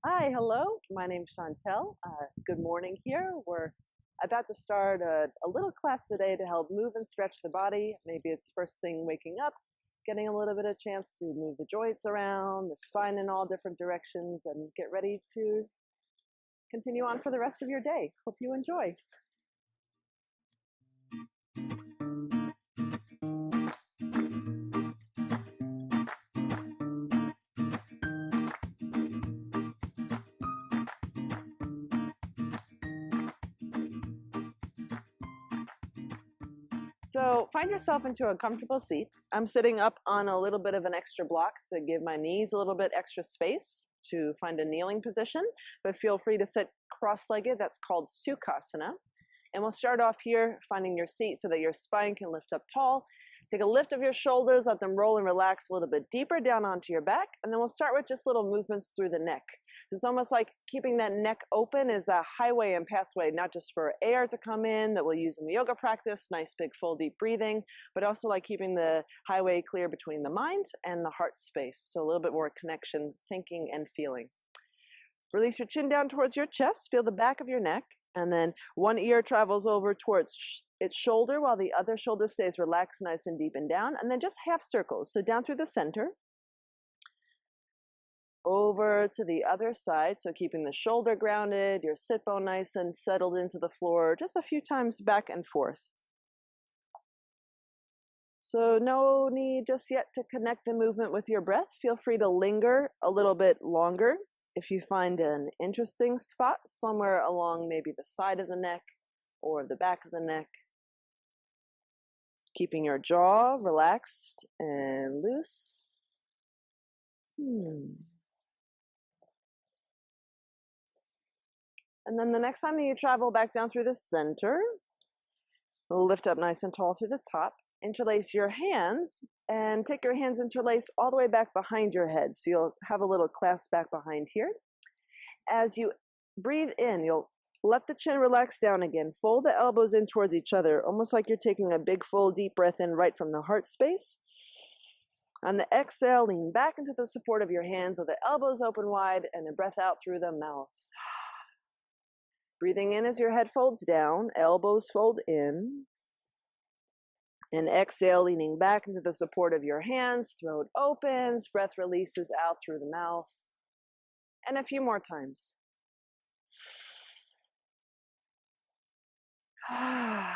Hi, hello. My name's Chantel. Good morning here. We're about to start a little class today to help move and stretch the body. Maybe it's first thing waking up, getting a little bit of chance to move the joints around, the spine in all different directions, and get ready to continue on for the rest of your day. Hope you enjoy. So find yourself into a comfortable seat. I'm sitting up on a little bit of an extra block to give my knees a little bit extra space to find a kneeling position, but feel free to sit cross-legged. That's called Sukhasana. And we'll start off here, finding your seat so that your spine can lift up tall. Take a lift of your shoulders, let them roll and relax a little bit deeper down onto your back. And then we'll start with just little movements through the neck. It's almost like keeping that neck open is a highway and pathway, not just for air to come in that we'll use in the yoga practice, nice big full deep breathing, but also like keeping the highway clear between the mind and the heart space. So a little bit more connection, thinking and feeling. Release your chin down towards your chest, feel the back of your neck, and then one ear travels over towards its shoulder while the other shoulder stays relaxed, nice and deep and down, and then just half circles. So down through the center, over to the other side, so keeping the shoulder grounded, your sit bone nice and settled into the floor, just a few times back and forth. So no need just yet to connect the movement with your breath. Feel free to linger a little bit longer if you find an interesting spot somewhere along maybe the side of the neck or the back of the neck. Keeping your jaw relaxed and loose. And then the next time that you travel back down through the center, lift up nice and tall through the top. Interlace your hands and take your hands interlace all the way back behind your head. So you'll have a little clasp back behind here. As you breathe in, you'll let the chin relax down again. Fold the elbows in towards each other, almost like you're taking a big, full, deep breath in right from the heart space. On the exhale, lean back into the support of your hands with the elbows open wide and the breath out through the mouth. Breathing in as your head folds down, elbows fold in. And exhale, leaning back into the support of your hands, throat opens, breath releases out through the mouth. And a few more times. Try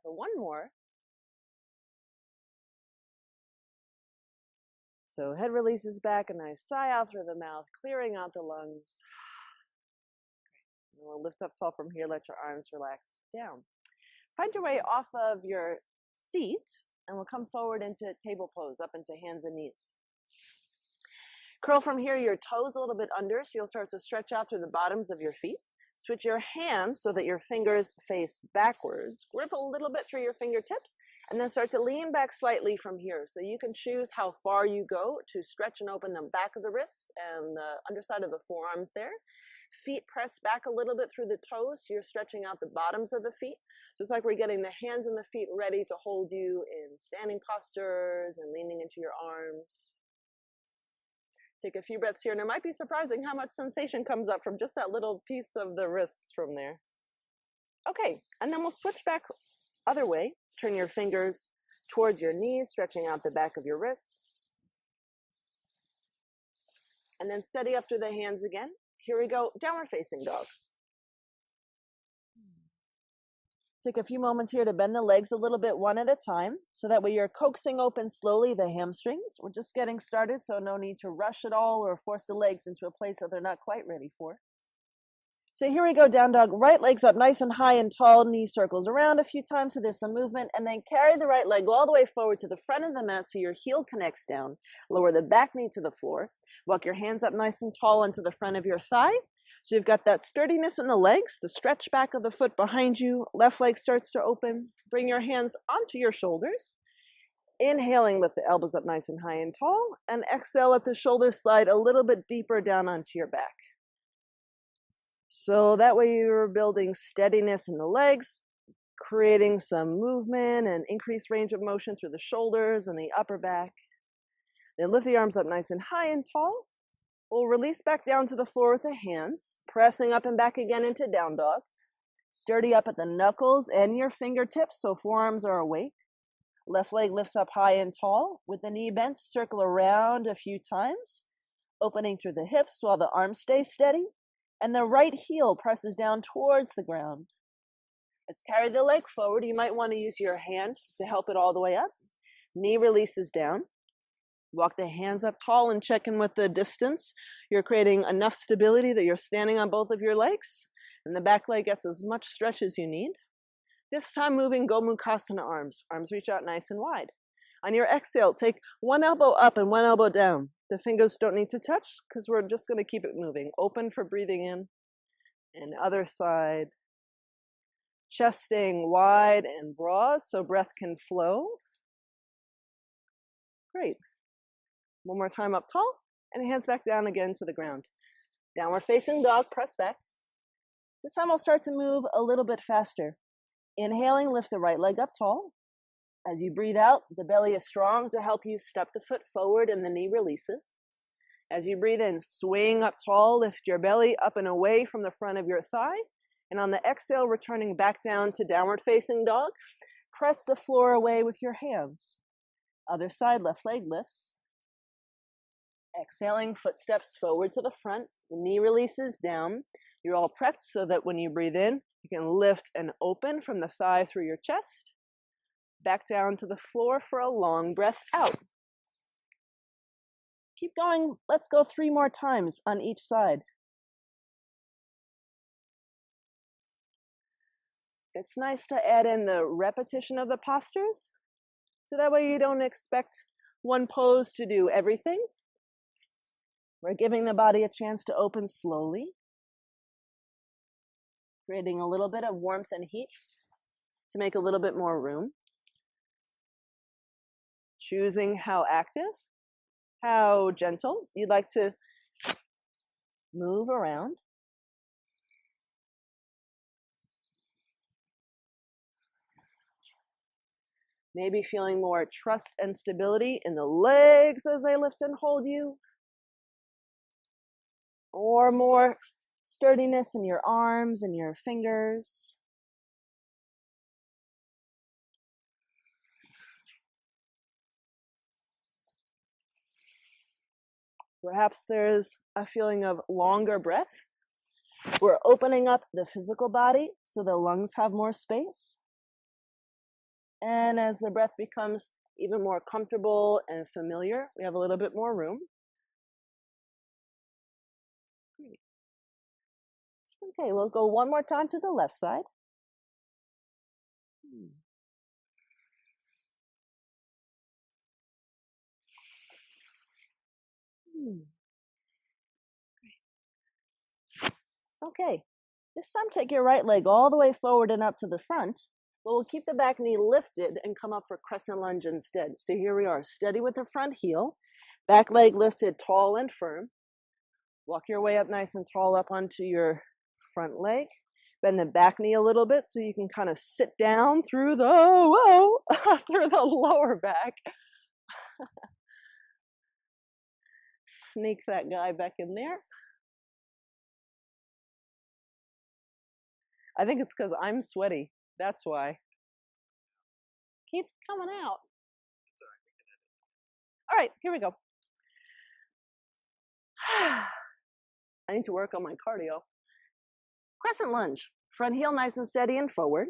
for one more. So head releases back, a nice sigh out through the mouth, clearing out the lungs. And we'll lift up tall from here, let your arms relax down. Find your way off of your seat, and we'll come forward into table pose, up into hands and knees. Curl from here, your toes a little bit under, so you'll start to stretch out through the bottoms of your feet. Switch your hands so that your fingers face backwards. Grip a little bit through your fingertips, and then start to lean back slightly from here. So you can choose how far you go to stretch and open the back of the wrists and the underside of the forearms there. Feet press back a little bit through the toes, so you're stretching out the bottoms of the feet. So it's like we're getting the hands and the feet ready to hold you in standing postures and leaning into your arms. Take a few breaths here, and it might be surprising how much sensation comes up from just that little piece of the wrists from there. Okay, and then we'll switch back other way. Turn your fingers towards your knees, stretching out the back of your wrists. And then steady up through the hands again. Here we go, downward facing dog. Take a few moments here to bend the legs a little bit one at a time, so that way you're coaxing open slowly the hamstrings. We're just getting started, so no need to rush at all or force the legs into a place that they're not quite ready for. So here we go, down dog. Right leg's up nice and high and tall, knee circles around a few times so there's some movement, and then carry the right leg all the way forward to the front of the mat so your heel connects down. Lower the back knee to the floor. Walk your hands up nice and tall into the front of your thigh. So you've got that sturdiness in the legs, the stretch back of the foot behind you. Left leg starts to open. Bring your hands onto your shoulders. Inhaling, lift the elbows up nice and high and tall. And exhale, let the shoulders slide a little bit deeper down onto your back. So that way you're building steadiness in the legs, creating some movement and increased range of motion through the shoulders and the upper back. Then lift the arms up nice and high and tall. We'll release back down to the floor with the hands, pressing up and back again into down dog. Sturdy up at the knuckles and your fingertips so forearms are awake. Left leg lifts up high and tall. With the knee bent, circle around a few times, opening through the hips while the arms stay steady. And the right heel presses down towards the ground. Let's carry the leg forward. You might want to use your hand to help it all the way up. Knee releases down. Walk the hands up tall and check in with the distance. You're creating enough stability that you're standing on both of your legs, and the back leg gets as much stretch as you need. This time moving Gomukhasana arms. Arms reach out nice and wide. On your exhale, take one elbow up and one elbow down. The fingers don't need to touch because we're just going to keep it moving. Open for breathing in. And other side. Chest staying wide and broad so breath can flow. Great. One more time up tall and hands back down again to the ground. Downward facing dog, press back. This time we'll start to move a little bit faster. Inhaling, lift the right leg up tall. As you breathe out, the belly is strong to help you step the foot forward and the knee releases. As you breathe in, swing up tall, lift your belly up and away from the front of your thigh. And on the exhale, returning back down to downward facing dog, press the floor away with your hands. Other side, left leg lifts. Exhaling, footsteps forward to the front, the knee releases down. You're all prepped so that when you breathe in, you can lift and open from the thigh through your chest. Back down to the floor for a long breath out. Keep going. Let's go 3 more times on each side. It's nice to add in the repetition of the postures, so that way you don't expect one pose to do everything. We're giving the body a chance to open slowly, creating a little bit of warmth and heat to make a little bit more room. Choosing how active, how gentle you'd like to move around. Maybe feeling more trust and stability in the legs as they lift and hold you. Or more sturdiness in your arms and your fingers. Perhaps there's a feeling of longer breath. We're opening up the physical body so the lungs have more space. And as the breath becomes even more comfortable and familiar, we have a little bit more room. Great. Okay, we'll go one more time to the left side. Okay, this time take your right leg all the way forward and up to the front, but we'll keep the back knee lifted and come up for crescent lunge instead. So here we are, steady with the front heel, back leg lifted tall and firm. Walk your way up nice and tall up onto your front leg. Bend the back knee a little bit so you can kind of sit down through the, through the lower back. Sneak that guy back in there. I think it's because I'm sweaty. That's why. Keeps coming out. All right, here we go. I need to work on my cardio. Crescent lunge. Front heel nice and steady and forward.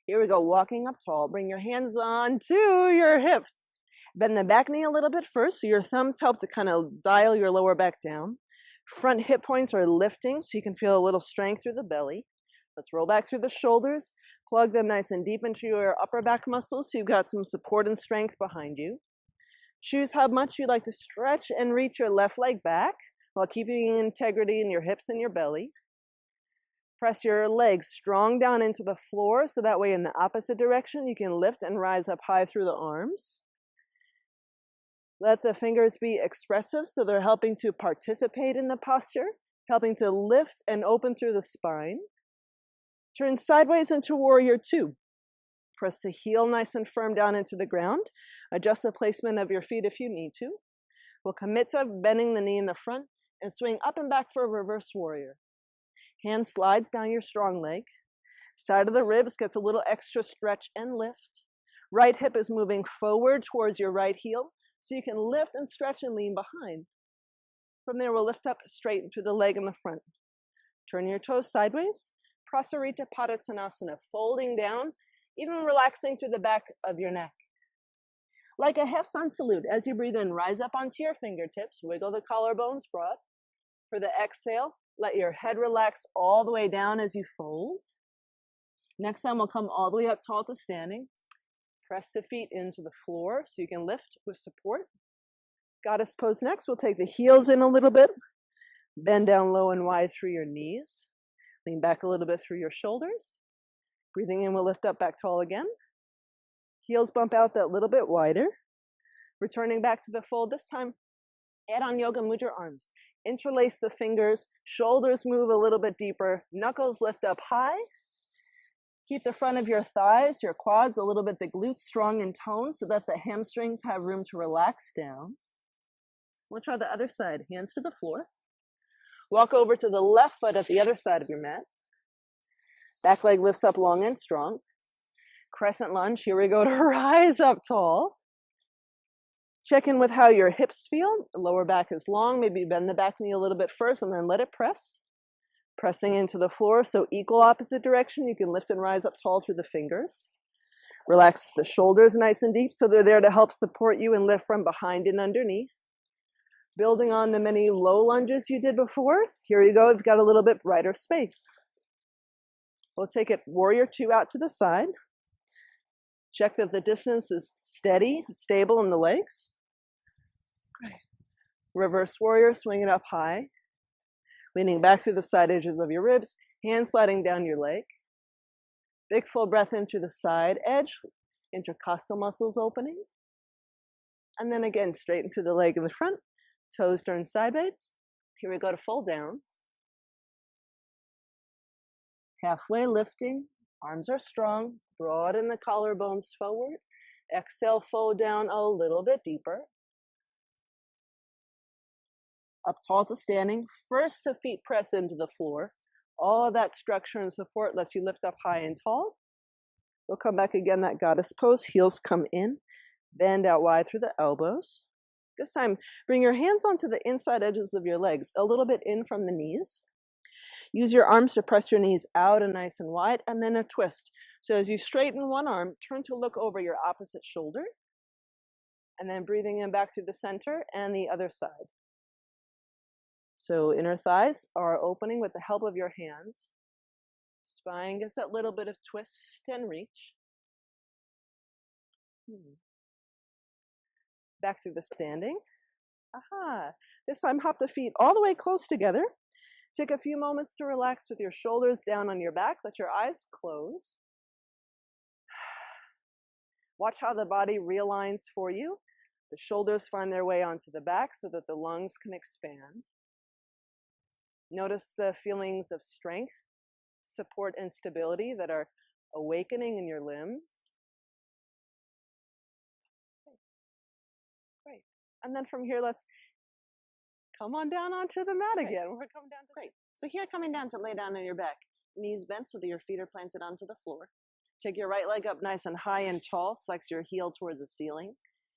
Here we go, walking up tall. Bring your hands on to your hips. Bend the back knee a little bit first, so your thumbs help to kind of dial your lower back down. Front hip points are lifting, so you can feel a little strength through the belly. Let's roll back through the shoulders. Plug them nice and deep into your upper back muscles, so you've got some support and strength behind you. Choose how much you'd like to stretch and reach your left leg back while keeping integrity in your hips and your belly. Press your legs strong down into the floor, so that way in the opposite direction you can lift and rise up high through the arms. Let the fingers be expressive, so they're helping to participate in the posture, helping to lift and open through the spine. Turn sideways into warrior 2. Press the heel nice and firm down into the ground. Adjust the placement of your feet if you need to. We'll commit to bending the knee in the front and swing up and back for a reverse warrior. Hand slides down your strong leg. Side of the ribs gets a little extra stretch and lift. Right hip is moving forward towards your right heel, so you can lift and stretch and lean behind. From there, we'll lift up straight into the leg in the front. Turn your toes sideways. Prasarita Padottanasana, folding down, even relaxing through the back of your neck. Like a half sun salute, as you breathe in, rise up onto your fingertips, wiggle the collarbones broad. For the exhale, let your head relax all the way down as you fold. Next time, we'll come all the way up tall to standing. Press the feet into the floor so you can lift with support. Goddess pose next. We'll take the heels in a little bit. Bend down low and wide through your knees. Lean back a little bit through your shoulders. Breathing in, we'll lift up back tall again. Heels bump out that little bit wider. Returning back to the fold. This time, add on Yoga Mudra arms. Interlace the fingers. Shoulders move a little bit deeper. Knuckles lift up high. Keep the front of your thighs, your quads, a little bit the glutes strong and toned so that the hamstrings have room to relax down. We'll try the other side. Hands to the floor. Walk over to the left foot at the other side of your mat. Back leg lifts up long and strong. Crescent lunge. Here we go to rise up tall. Check in with how your hips feel. The lower back is long. Maybe bend the back knee a little bit first and then let it press. Pressing into the floor, so equal opposite direction. You can lift and rise up tall through the fingers. Relax the shoulders nice and deep so they're there to help support you and lift from behind and underneath. Building on the many low lunges you did before, here you go. You've got a little bit brighter space. We'll take it warrior 2 out to the side. Check that the distance is steady, stable in the legs. Reverse warrior, swing it up high. Leaning back through the side edges of your ribs, hands sliding down your leg. Big full breath in through the side edge, intercostal muscles opening. And then again, straighten through the leg in the front, toes turn sideways. Here we go to fold down. Halfway lifting, arms are strong, broaden the collarbones forward. Exhale, fold down a little bit deeper. Up tall to standing. First, the feet press into the floor. All of that structure and support lets you lift up high and tall. We'll come back again, that goddess pose. Heels come in. Bend out wide through the elbows. This time, bring your hands onto the inside edges of your legs, a little bit in from the knees. Use your arms to press your knees out and nice and wide, and then a twist. So as you straighten one arm, turn to look over your opposite shoulder. And then breathing in back through the center and the other side. So inner thighs are opening with the help of your hands. Spine gets that little bit of twist and reach. Back through the standing. Aha. This time hop the feet all the way close together. Take a few moments to relax with your shoulders down on your back. Let your eyes close. Watch how the body realigns for you. The shoulders find their way onto the back so that the lungs can expand. Notice the feelings of strength, support, and stability that are awakening in your limbs. Great. And then from here, let's come on down onto the mat again. We're coming down to great. So here, coming down to lay down on your back. Knees bent so that your feet are planted onto the floor. Take your right leg up nice and high and tall. Flex your heel towards the ceiling.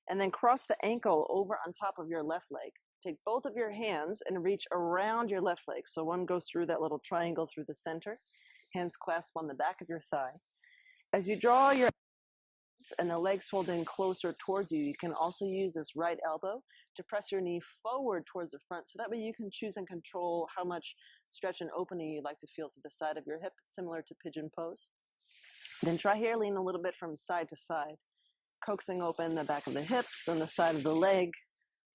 And then cross the ankle over on top of your left leg. Take both of your hands and reach around your left leg. So one goes through that little triangle through the center. Hands clasp on the back of your thigh. As you draw your and the legs fold in closer towards you, you can also use this right elbow to press your knee forward towards the front. So that way you can choose and control how much stretch and opening you'd like to feel to the side of your hip, similar to pigeon pose. Then try here, lean a little bit from side to side, coaxing open the back of the hips and the side of the leg.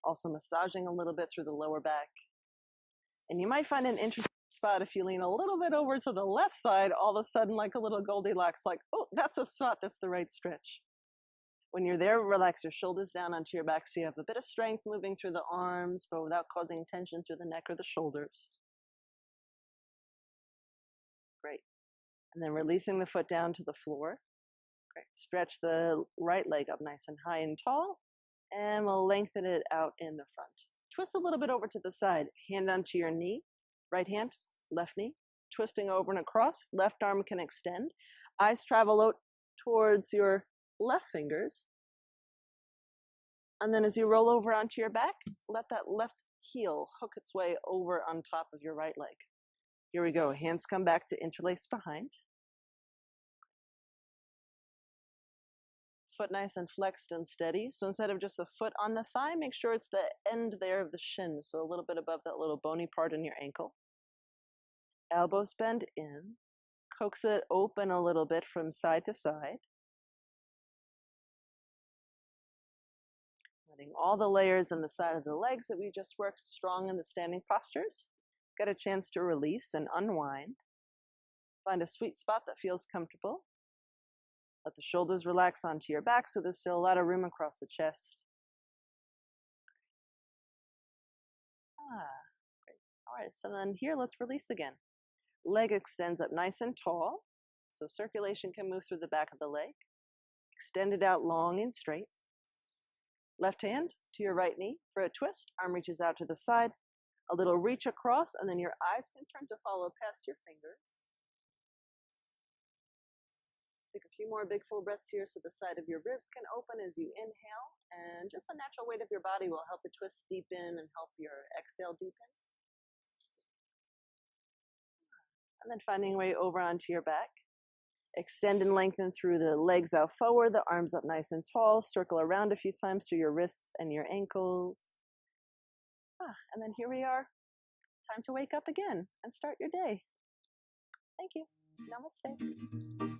Also massaging a little bit through the lower back. And you might find an interesting spot if you lean a little bit over to the left side, all of a sudden like a little Goldilocks, like, oh, that's a spot, that's the right stretch. When you're there, relax your shoulders down onto your back so you have a bit of strength moving through the arms, but without causing tension through the neck or the shoulders. Great. And then releasing the foot down to the floor. Great. Stretch the right leg up nice and high and tall. And we'll lengthen it out in the front. Twist a little bit over to the side, hand onto your knee, right hand, left knee, twisting over and across, left arm can extend. Eyes travel out towards your left fingers. And then as you roll over onto your back, let that left heel hook its way over on top of your right leg. Here we go. Hands come back to interlace behind. Foot nice and flexed and steady. So instead of just the foot on the thigh, make sure it's the end there of the shin. So a little bit above that little bony part in your ankle. Elbows bend in. Coax it open a little bit from side to side. Letting all the layers in the side of the legs that we just worked strong in the standing postures get a chance to release and unwind. Find a sweet spot that feels comfortable. Let the shoulders relax onto your back so there's still a lot of room across the chest. Great. All right, so then here, let's release again. Leg extends up nice and tall, so circulation can move through the back of the leg. Extend it out long and straight. Left hand to your right knee for a twist. Arm reaches out to the side. A little reach across, and then your eyes can turn to follow past your fingers. Take a few more big full breaths here so the side of your ribs can open as you inhale, and just the natural weight of your body will help the twist deepen and help your exhale deepen. And then finding your way over onto your back. Extend and lengthen through the legs out forward, the arms up nice and tall. Circle around a few times through your wrists and your ankles. And then here we are. Time to wake up again and start your day. Thank you. Namaste.